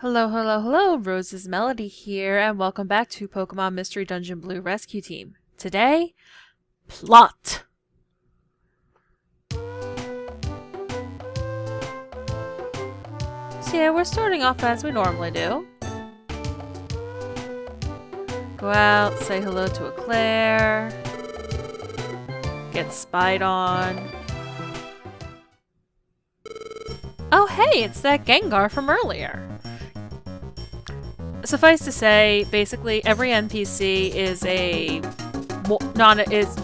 Hello, hello, hello, Rose's Melody here, and welcome back to Pokemon Mystery Dungeon Blue Rescue Team. Today, plot! So yeah, we're starting off as we normally do. Go out, say hello to a Claire, get spied on. Oh hey, it's that Gengar from earlier. Suffice to say, basically every NPC is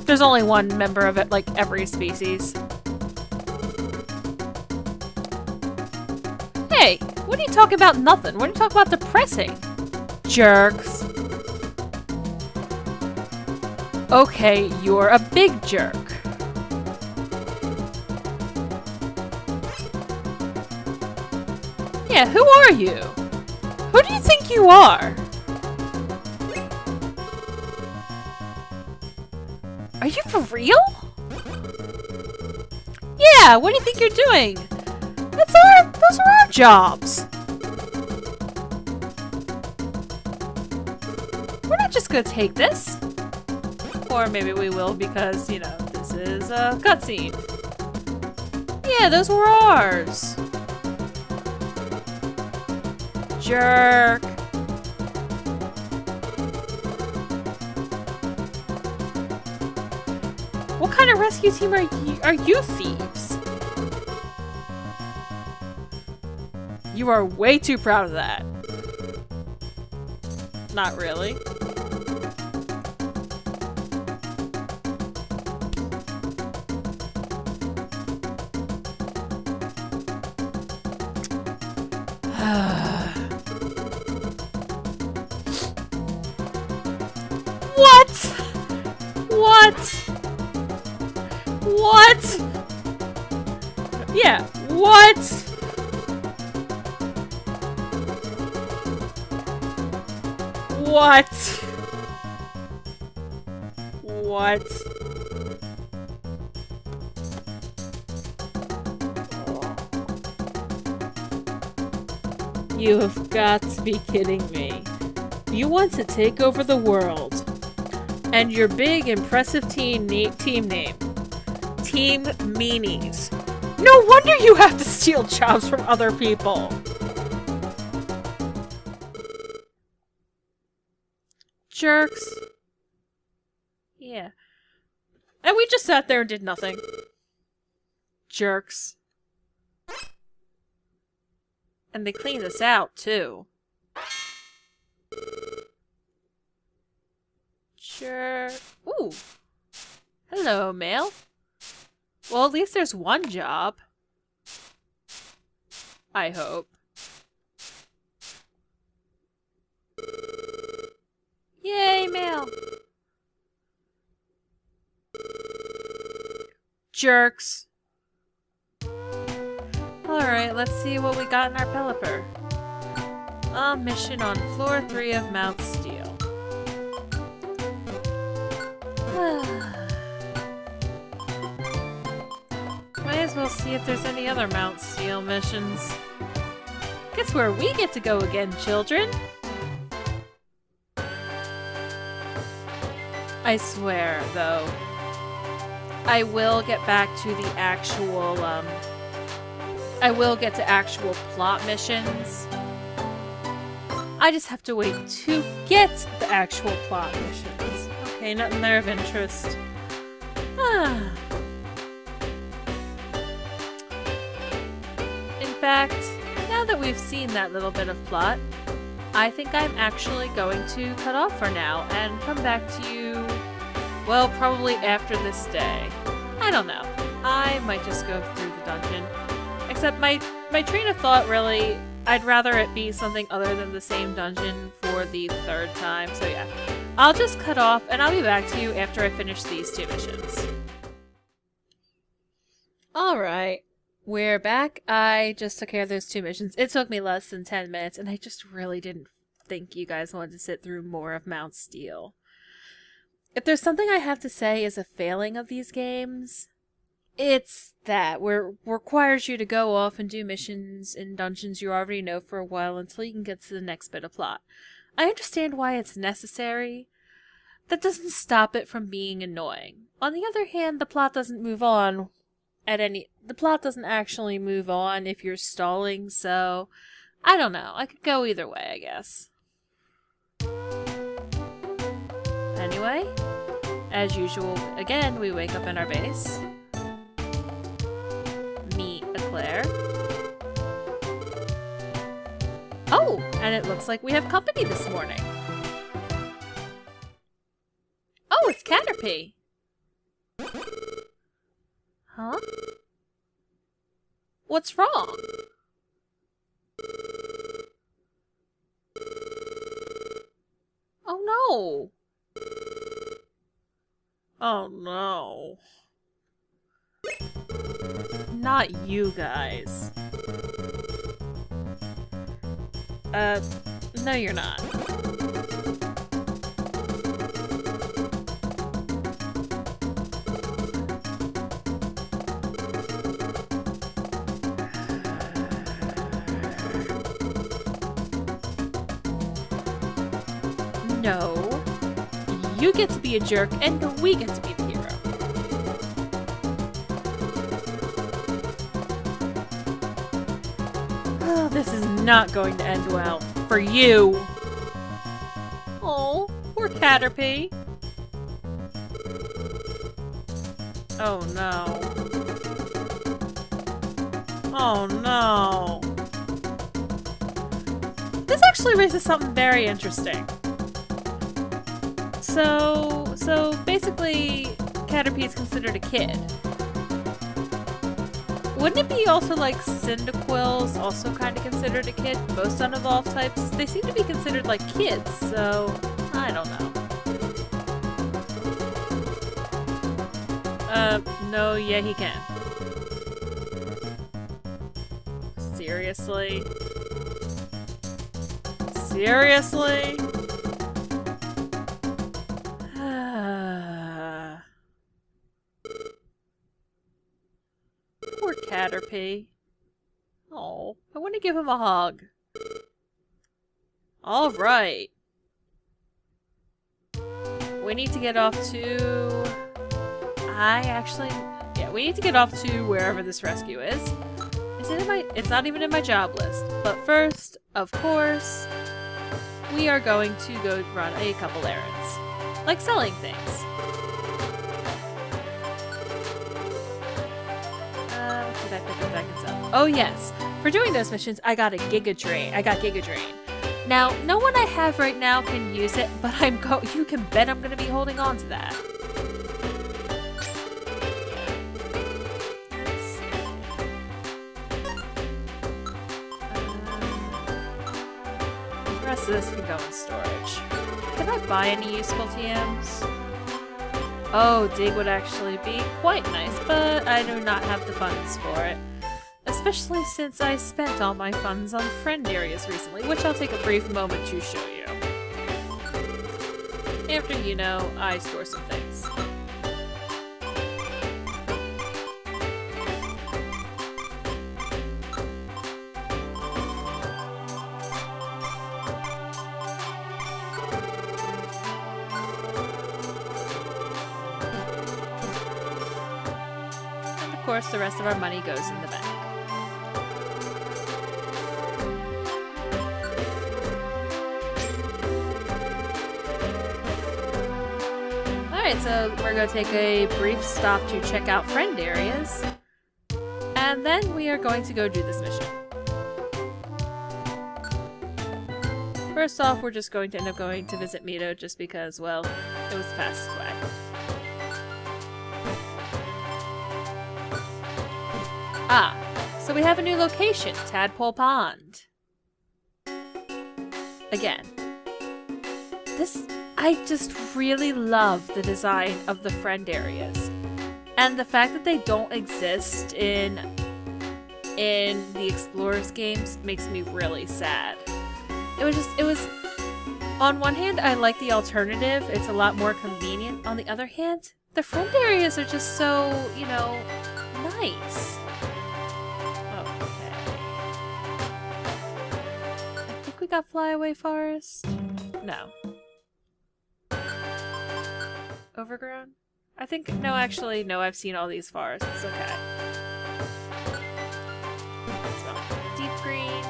there's only one member of it, like every species. Hey, what are you talking about nothing? What are you talking about depressing? Jerks. Okay, you're a big jerk. Yeah, who are you? Who do you think you are? Are you for real? Yeah, what do you think you're doing? Those are our jobs. We're not just gonna take this. Or maybe we will because, you know, this is a cutscene. Yeah, those were ours. Jerk. What kind of rescue team are you thieves? You are way too proud of that. Not really. What? What? What? Yeah, what? What? What? You have got to be kidding me. You want to take over the world. And your big, impressive team name. Team Meanies. No wonder you have to steal jobs from other people. Jerks. Yeah. And we just sat there and did nothing. Jerks. And they cleaned us out, too. Sure. Ooh. Hello, mail. Well, at least there's one job. I hope. Yay, mail. Jerks. Alright, let's see what we got in our Pelipper. A mission on floor 3 of Mount Steel. Might as well see if there's any other Mount Steel missions. Guess where we get to go again, children? I swear, though, I will get back to the actual, I will get to actual plot missions. I just have to wait to get the actual plot missions. Okay, nothing there of interest. In fact, now that we've seen that little bit of plot, I think I'm actually going to cut off for now and come back to you, well, probably after this day. I don't know. I might just go through the dungeon. Except my train of thought really, I'd rather it be something other than the same dungeon for the third time. So yeah, I'll just cut off and I'll be back to you after I finish these two missions. Alright, we're back. I just took care of those two missions. It took me less than 10 minutes and I just really didn't think you guys wanted to sit through more of Mount Steel. If there's something I have to say is a failing of these games, It's that requires you to go off and do missions in dungeons you already know for a while until you can get to the next bit of plot. I understand why it's necessary. That doesn't stop it from being annoying. On the other hand, the plot doesn't move on the plot doesn't actually move on if you're stalling, so I don't know. I could go either way, I guess. Anyway, as usual, again, we wake up in our base. Meet Eclair. Oh, and it looks like we have company this morning. Oh, it's Caterpie. Huh? What's wrong? Oh no. Oh no. Not you guys. No you're not. No. You get to be a jerk, and we get to be the hero. Oh, this is not going to end well. For you. Oh, poor Caterpie. Oh no. Oh no. This actually raises something very interesting. So basically, Caterpie is considered a kid. Wouldn't it be also like Cyndaquil's also kind of considered a kid? Most unevolved types, they seem to be considered like kids, so I don't know. No, yeah, he can. Seriously? Seriously? Poor Caterpie. Oh, I want to give him a hug. Alright. We need to get off to... we need to get off to wherever this rescue is. It's not even in my job list. But first, of course, we are going to go run a couple errands. Like selling things. What did I pick up back and sell? Oh yes, for doing those missions, I got Giga Drain. Now, no one I have right now can use it, but you can bet I'm gonna be holding on to that. The rest of this can go in storage. Can I buy any useful TMs? Oh, dig would actually be quite nice, but I do not have the funds for it. Especially since I spent all my funds on friend areas recently, which I'll take a brief moment to show you. After, I store some things. Of course, the rest of our money goes in the bank. Alright, so we're going to take a brief stop to check out friend areas. And then we are going to go do this mission. First off, we're just going to end up going to visit Mito just because, well, it was the fastest way. Ah, so we have a new location, Tadpole Pond. Again. I just really love the design of the friend areas. And the fact that they don't exist in the Explorers games makes me really sad. It was, on one hand, I like the alternative, it's a lot more convenient. On the other hand, the friend areas are just so, nice. Okay. I think we got Flyaway Forest. No. Overgrown? I think, no, actually, no, I've seen all these forests. Okay. Deep green.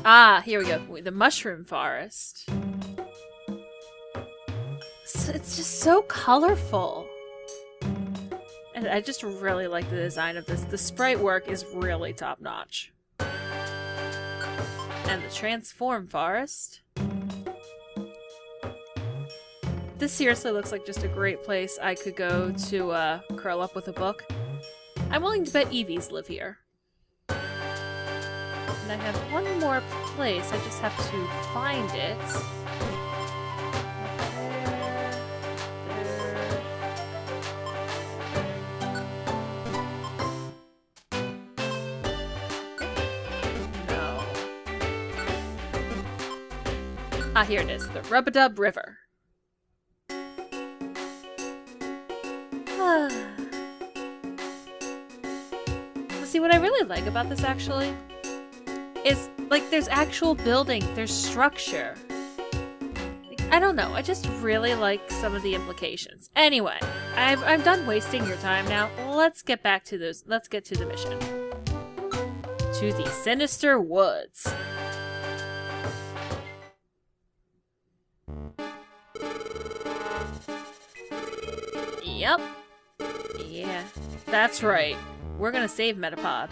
Ah, here we go. The mushroom forest. It's just so colorful. And I just really like the design of this. The sprite work is really top-notch. And the transform forest. This seriously looks like just a great place I could go to curl up with a book. I'm willing to bet Eevees live here. And I have one more place, I just have to find it. No. Ah, here it is, the Rub-a-Dub River. See, what I really like about this, actually, is, like, there's actual building, there's structure. Like, I don't know, I just really like some of the implications. Anyway, I'm done wasting your time now. Let's get back to those, let's get to the mission. To the Sinister Woods. Yep. Yeah, that's right. We're gonna save Metapod.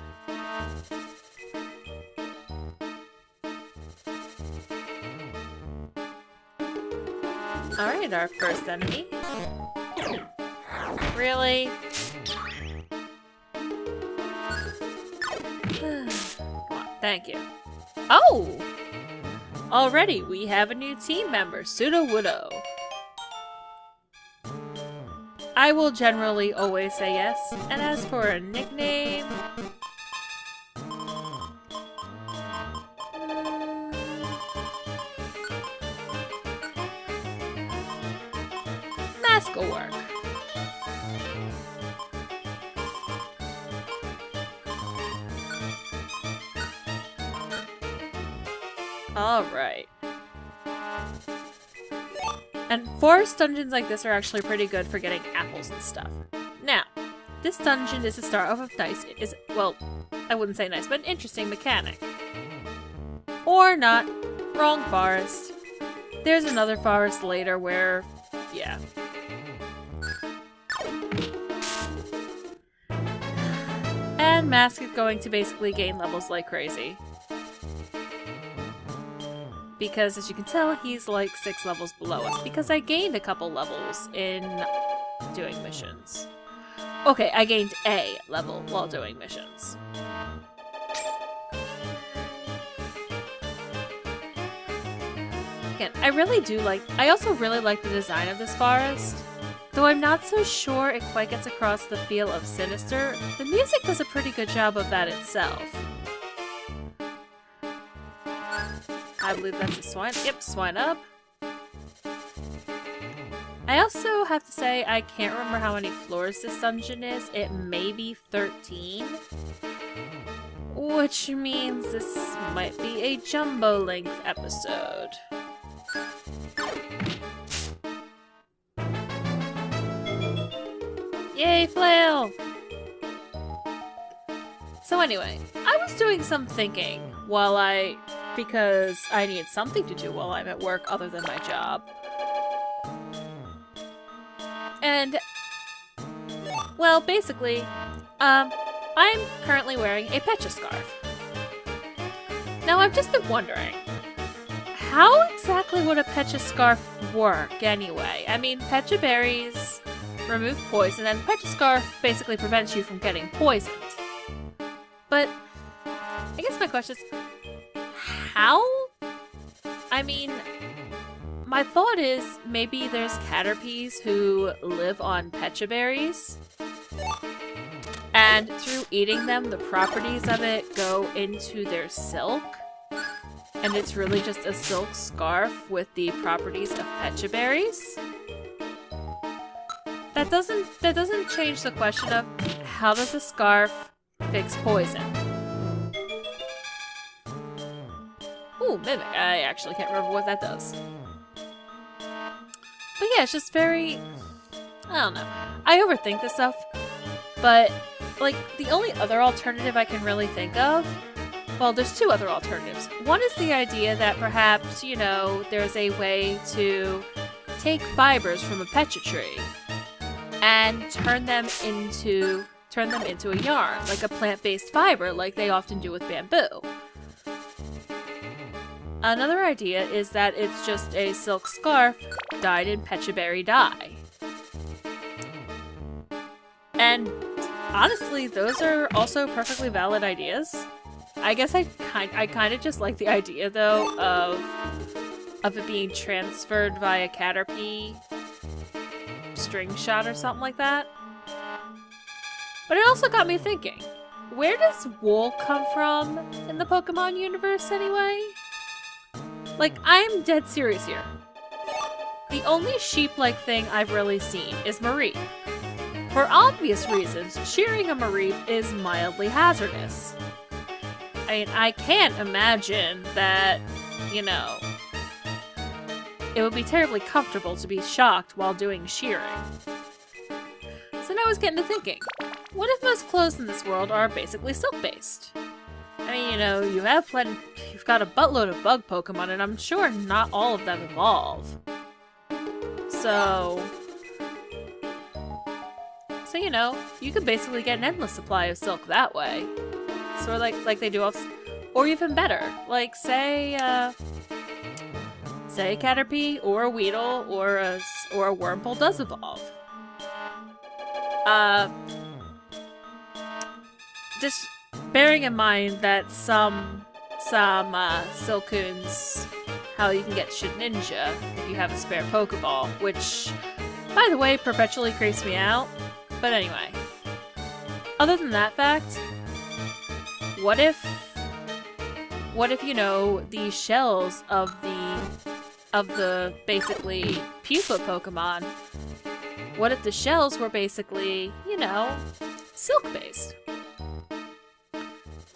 Alright, our first enemy. Really? Come on, thank you. Oh! Already, we have a new team member, Sudowoodo. I will generally always say yes, and as for a nickname... Mask will work. Alright. And forest dungeons like this are actually pretty good for getting apples and stuff. Now, this dungeon is to start off with nice. It is, well, I wouldn't say nice, but an interesting mechanic. Or not. Wrong forest. There's another forest later where, yeah. And Mask is going to basically gain levels like crazy. Because, as you can tell, he's like 6 levels below us. Because I gained a couple levels in doing missions. Okay, I gained a level while doing missions. Again, I also really like the design of this forest. Though I'm not so sure it quite gets across the feel of Sinister, the music does a pretty good job of that itself. I believe that's a swine. Yep, swine up. I also have to say, I can't remember how many floors this dungeon is. It may be 13. Which means this might be a jumbo-length episode. Yay, flail! So anyway, I was doing some thinking because I need something to do while I'm at work other than my job. And, well, basically, I'm currently wearing a Pecha scarf. Now, I've just been wondering, how exactly would a Pecha scarf work anyway? I mean, Pecha berries remove poison, and the Pecha scarf basically prevents you from getting poisoned. But, I guess my question is, how? I mean, my thought is maybe there's caterpies who live on Pecha berries, and through eating them, the properties of it go into their silk. and it's really just a silk scarf with the properties of pecha berries. That doesn't change the question of how does a scarf fix poison? Ooh, mimic. I actually can't remember what that does. But yeah, it's just very... I don't know. I overthink this stuff, but like the only other alternative I can really think of, well, there's two other alternatives. One is the idea that perhaps, you know, there's a way to take fibers from a pecha tree and turn them into a yarn, like a plant-based fiber, like they often do with bamboo. Another idea is that it's just a silk scarf dyed in pecha berry dye. And honestly, those are also perfectly valid ideas. I guess I kind of just like the idea though of it being transferred via Caterpie string shot or something like that. But it also got me thinking, where does wool come from in the Pokemon universe anyway? Like, I'm dead serious here. The only sheep-like thing I've really seen is Mareep. For obvious reasons, shearing a Mareep is mildly hazardous. I mean, I can't imagine that, you know, it would be terribly comfortable to be shocked while doing shearing. So now I was getting to thinking, what if most clothes in this world are basically silk-based? I mean, you know, you've got a buttload of bug Pokemon, and I'm sure not all of them evolve. So, you know, you could basically get an endless supply of silk that way. Sort of like they do off, or even better, like say a Caterpie or a Weedle or a Wurmple does evolve. Just bearing in mind that some Silcoons, how you can get Shedinja if you have a spare Pokeball, which, by the way, perpetually creeps me out. But anyway, other than that fact, what if you know the shells of the basically pupa Pokemon? What if the shells were basically, you know, silk-based?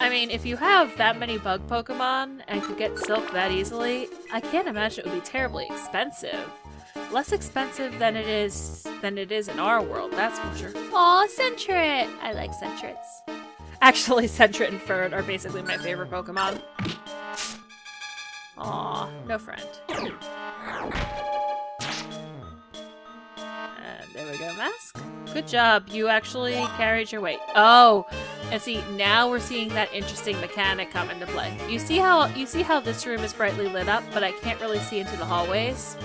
I mean, if you have that many bug Pokemon and could get silk that easily, I can't imagine it would be terribly expensive. Less expensive than it is in our world, that's for sure. Aw, Sentret! I like Sentrets. Actually, Sentret and Ferd are basically my favorite Pokemon. Aw, no friend. And there we go, Mask. Good job, you actually carried your weight. Oh, and see, now we're seeing that interesting mechanic come into play. You see how this room is brightly lit up, but I can't really see into the hallways?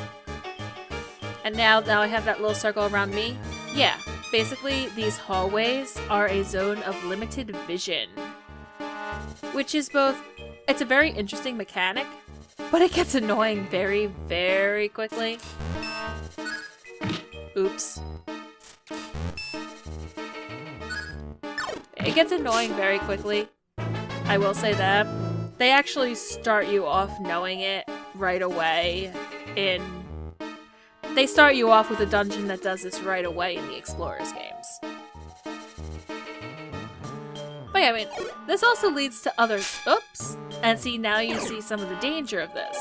And now I have that little circle around me? Yeah, basically these hallways are a zone of limited vision. Which is both, it's a very interesting mechanic, but it gets annoying very, very quickly. Oops. It gets annoying very quickly. I will say that. They actually start you off knowing it right away They start you off with a dungeon that does this right away in the Explorers games. But yeah, I mean, this also leads to other... Oops! And see, now you see some of the danger of this.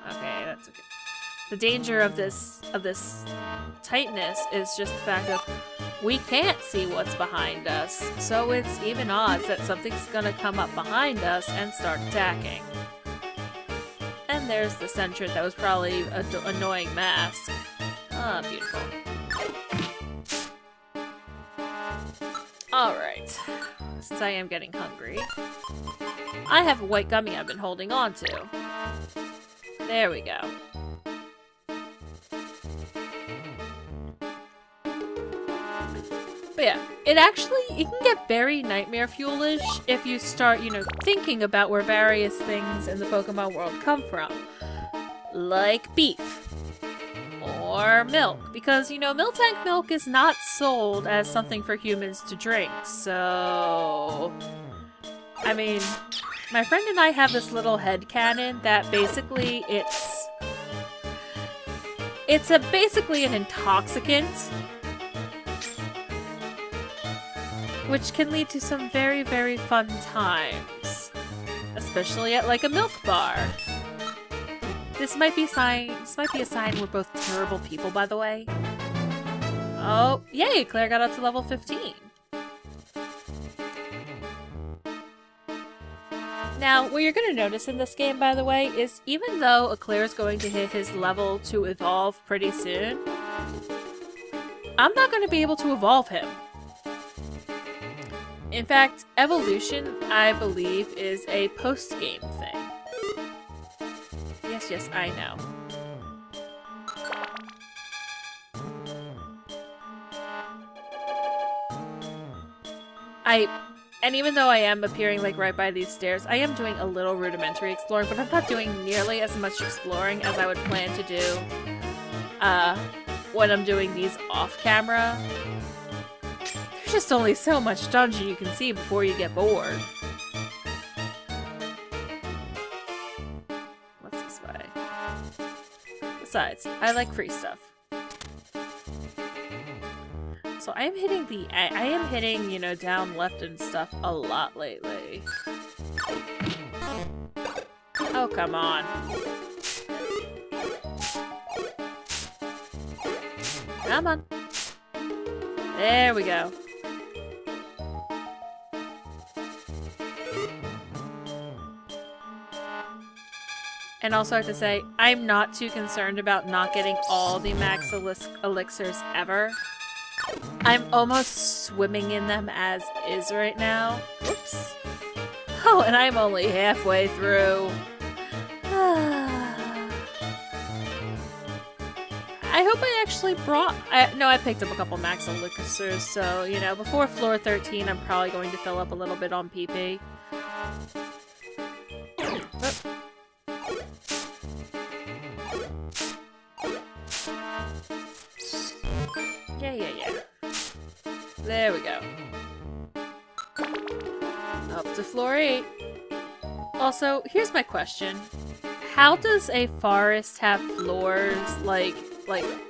Okay, that's okay. The danger of this tightness is just the fact that we can't see what's behind us, so it's even odds that something's gonna come up behind us and start attacking. And there's the Sentret that was probably an annoying Mask. Ah, beautiful. Alright. Since I am getting hungry, I have a white gummy I've been holding on to. There we go. But yeah, it can get very Nightmare Fuel-ish if you start, you know, thinking about where various things in the Pokemon world come from. Like beef. Or milk. Because, you know, Miltank milk is not sold as something for humans to drink, so... I mean, my friend and I have this little headcanon that basically it's basically an intoxicant, which can lead to some very, very fun times, especially at like a milk bar. This might be a sign we're both terrible people, by the way. Oh, yay! Claire got up to level 15. Now, what you're going to notice in this game, by the way, is even though Eclair is going to hit his level to evolve pretty soon, I'm not going to be able to evolve him. In fact, evolution, I believe, is a post-game thing. Yes, I know. And even though I am appearing like right by these stairs, I am doing a little rudimentary exploring, but I'm not doing nearly as much exploring as I would plan to do when I'm doing these off-camera. There's just only so much dungeon you can see before you get bored. What's this way? Besides, I like free stuff. So I am hitting, you know, down left and stuff a lot lately. Oh, come on. Come on. There we go. And also I have to say, I'm not too concerned about not getting all the max elixirs ever. I'm almost swimming in them as is right now. Whoops. Oh, and I'm only halfway through. I hope I actually no, I picked up a couple max elixirs, so, you know, before floor 13, I'm probably going to fill up a little bit on PP. Yeah. There we go. Up to floor 8. Also, here's my question. How does a forest have floors, like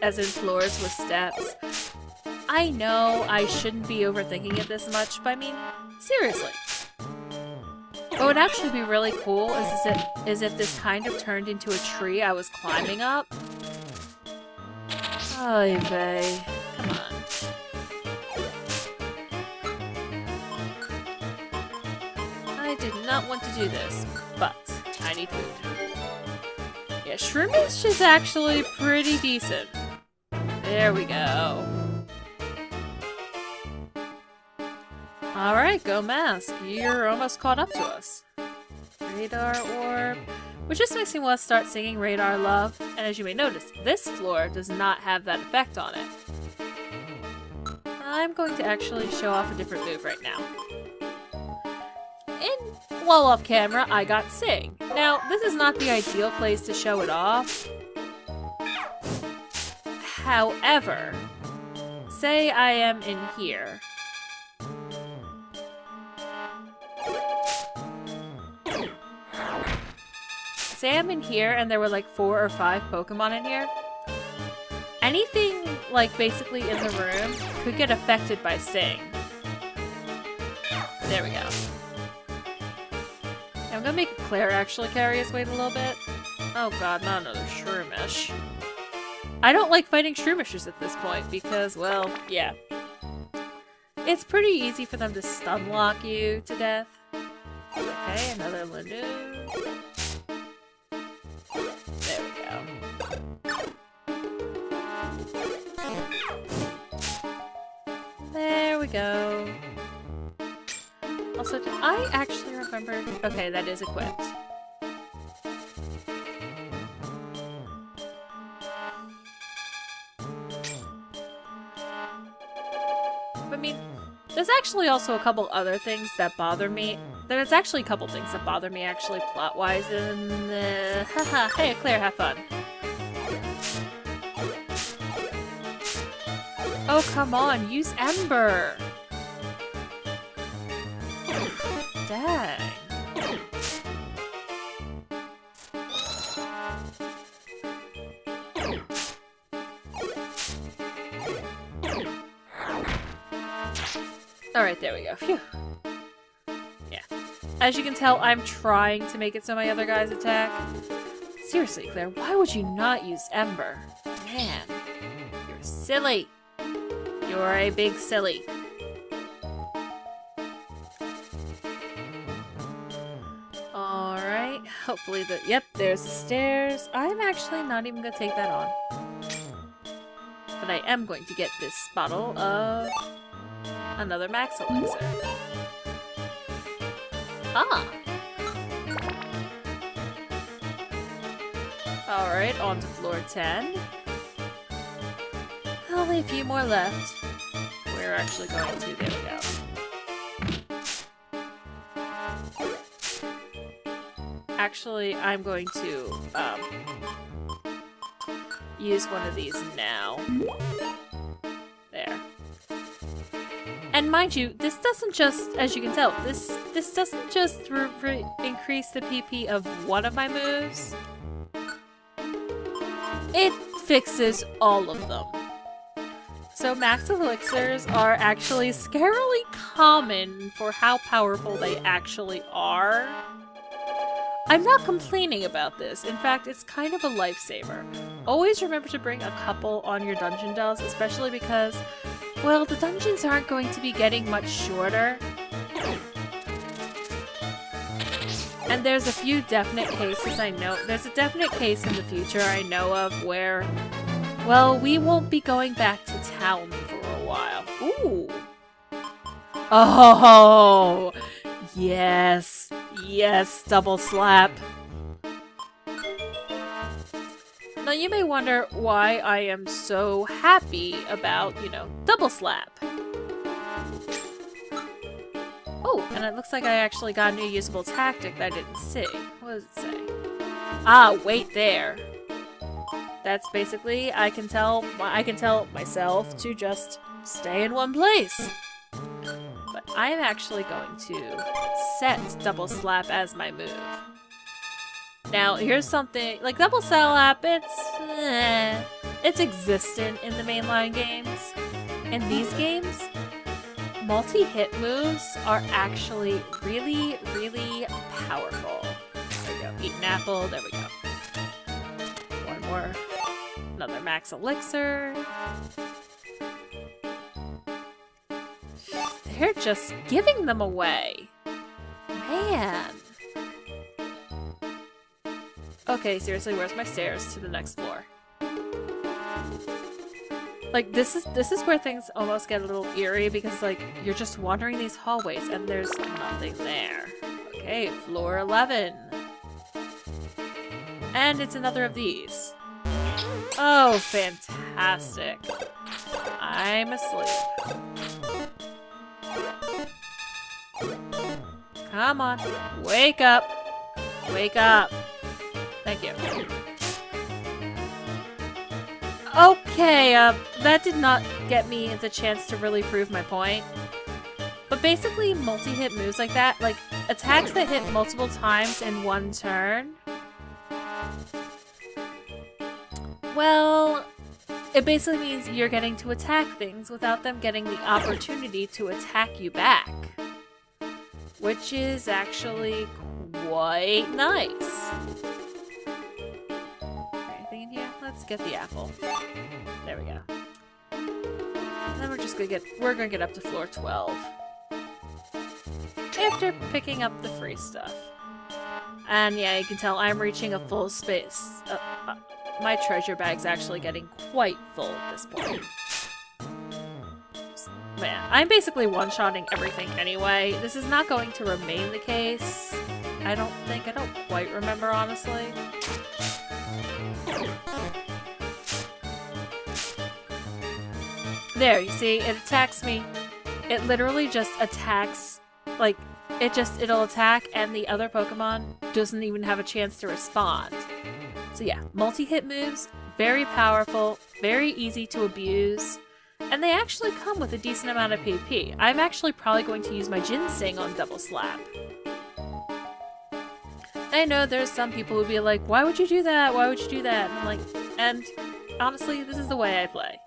as in floors with steps? I know I shouldn't be overthinking it this much, but I mean, seriously. What would actually be really cool is if this kind of turned into a tree I was climbing up. Oy vey. Come on. I did not want to do this, but I need food. Yeah, Shroomish is actually pretty decent. There we go. Alright, go Mask. You're almost caught up to us. Radar Orb. Which just makes me want to start singing Radar Love. And as you may notice, this floor does not have that effect on it. I'm going to actually show off a different move right now. While off camera, I got Sing. Now, this is not the ideal place to show it off. However, say I am in here. Say I'm in here and there were like 4 or 5 Pokemon in here. Anything, like, basically in the room could get affected by Sing. There we go. I'm gonna make Claire actually carry his weight a little bit. Oh god, not another Shroomish. I don't like fighting Shroomishes at this point because, well, yeah. It's pretty easy for them to stun lock you to death. Okay, another Linoone. There we go. There we go. Also, did I actually remember? Okay, that is equipped. I mean, there's actually also a couple other things that bother me. There's actually a couple things that bother me, actually, plot-wise, and haha, hey, Claire, have fun. Oh, come on, use Ember! Dang. Alright, there we go. Phew. Yeah. As you can tell, I'm trying to make it so my other guys attack. Seriously, Claire, why would you not use Ember? Man, you're silly. You're a big silly. Alright, hopefully yep, there's the stairs. I'm actually not even gonna take that on. But I am going to get this bottle of another max elixir. Ah! Alright, on to floor 10. Only a few more left. We're actually going to, there we go. Actually, I'm going to, use one of these now. There. And mind you, this doesn't just, as you can tell, this doesn't just increase the PP of one of my moves. It fixes all of them. So max elixirs are actually scarily common for how powerful they actually are. I'm not complaining about this. In fact, it's kind of a lifesaver. Always remember to bring a couple on your dungeon delves, especially because, well, the dungeons aren't going to be getting much shorter. And there's a few definite cases I know. There's a definite case in the future I know of where, well, we won't be going back to town for a while. Ooh. Oh, yes. Yes, double slap. Now you may wonder why I am so happy about, you know, double slap. Oh, and it looks like I actually got a new usable tactic that I didn't see. What does it say? Ah, wait there. That's basically, I can tell myself to just stay in one place. But I am actually going to set double slap as my move. Now, here's something, like double slap, it's existent in the mainline games. In these games, multi-hit moves are actually really, really powerful. There we go, eat an apple, there we go. One more, another max elixir. They're just giving them away. Man. Okay, seriously, where's my stairs to the next floor? Like, this is where things almost get a little eerie because, like, you're just wandering these hallways and there's nothing there. Okay, floor 11. And it's another of these. Oh, fantastic. I'm asleep. Come on, wake up. Wake up. Thank you. Okay, that did not get me the chance to really prove my point. But basically, multi-hit moves like that, like attacks that hit multiple times in one turn, well, it basically means you're getting to attack things without them getting the opportunity to attack you back. Which is actually quite nice. Anything in here? Let's get the apple. There we go. And then we're gonna get up to floor 12. After picking up the free stuff. And yeah, you can tell I'm reaching a full space. My treasure bag's actually getting quite full at this point. Man, I'm basically one-shotting everything anyway. This is not going to remain the case. I don't quite remember, honestly. There, you see, it attacks me. It literally just attacks, like, it'll attack and the other Pokemon doesn't even have a chance to respond. So yeah, multi-hit moves, very powerful, very easy to abuse. And they actually come with a decent amount of PP. I'm actually probably going to use my Ginseng on double slap. I know there's some people who'd be like, why would you do that? Why would you do that? And I'm like, and honestly, this is the way I play.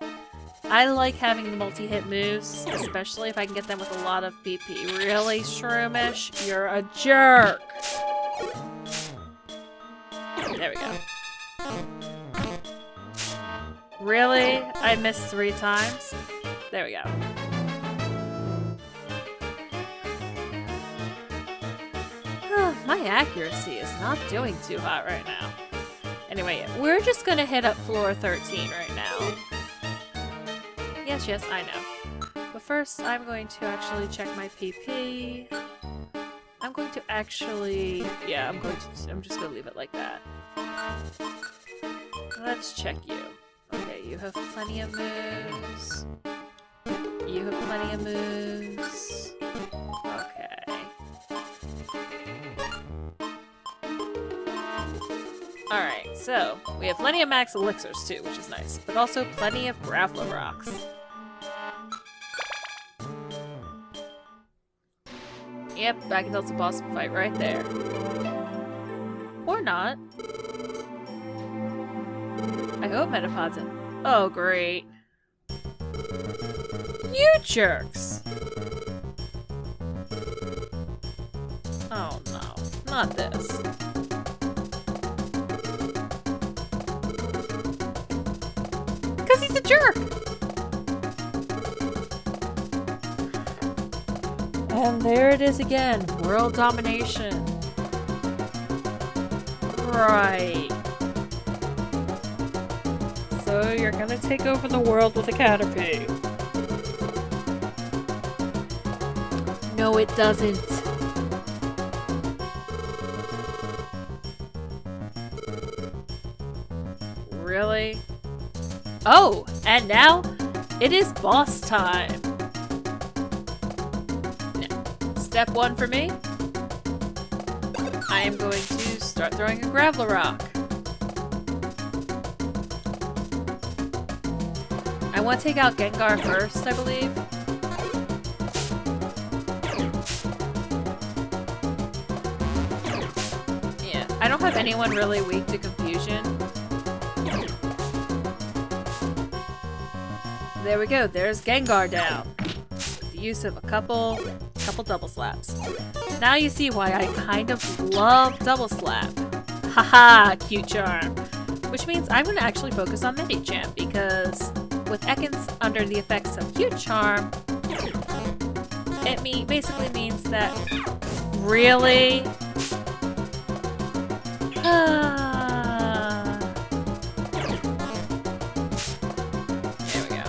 I like having the multi-hit moves, especially if I can get them with a lot of BP. Really, Shroomish? You're a jerk! There we go. Really? I missed 3 times? There we go. My accuracy is not doing too hot right now. Anyway, we're just gonna hit up floor 13 right now. Yes, I know. But first, I'm going to actually check my PP. I'm going to actually... Yeah, I'm just gonna leave it like that. Let's check you. Okay, you have plenty of moves. You have plenty of moves. Okay. Alright, so we have plenty of max elixirs too, which is nice, but also plenty of graveler rocks. Yep, I can tell it's a boss fight right there. Or not. I hope Metapod's in. Oh, great. You jerks! Oh no, not this. Because he's a jerk! And there it is again, world domination. Right. So you're gonna take over the world with a Caterpie. No, it doesn't. Really? Oh, and now it is boss time. Now, step 1 for me. I am going to start throwing a graveler rock. I want to take out Gengar first, I believe. Yeah, I don't have anyone really weak to confusion. There we go, there's Gengar down. With the use of a couple double slaps. Now you see why I kind of love double slap. Haha, cute charm. Which means I'm going to actually focus on Medicham because with Ekans under the effects of cute charm, it basically means that really. There we go.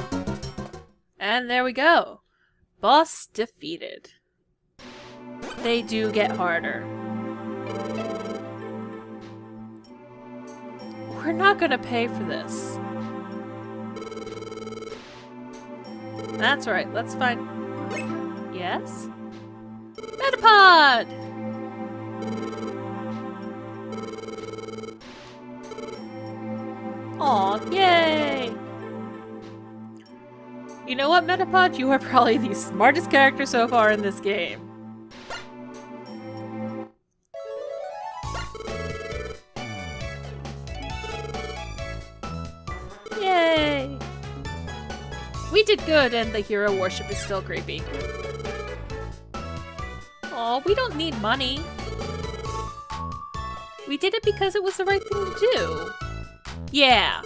And there we go. Boss defeated. They do get harder. We're not gonna pay for this. That's right, let's find... Yes? Metapod! Aw, yay! You know what, Metapod? You are probably the smartest character so far in this game. Yay! We did good, and the hero worship is still creepy. Aw, we don't need money. We did it because it was the right thing to do. Yeah.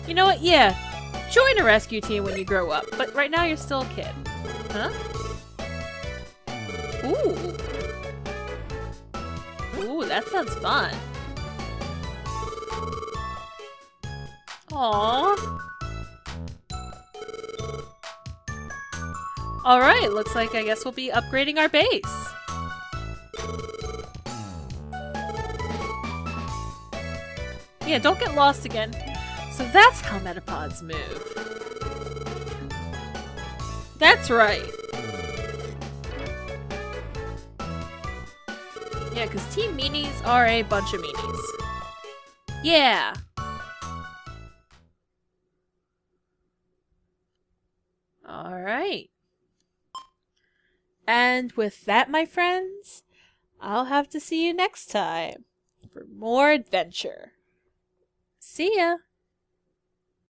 You know what? Yeah. Join a rescue team when you grow up, but right now you're still a kid. Huh? Ooh. Ooh, that sounds fun. Aww. Alright, looks like I guess we'll be upgrading our base. Yeah, don't get lost again. So that's how Metapods move. That's right. Yeah, because Team Meanies are a bunch of Meanies. Yeah. Alright. And with that, my friends, I'll have to see you next time for more adventure. See ya!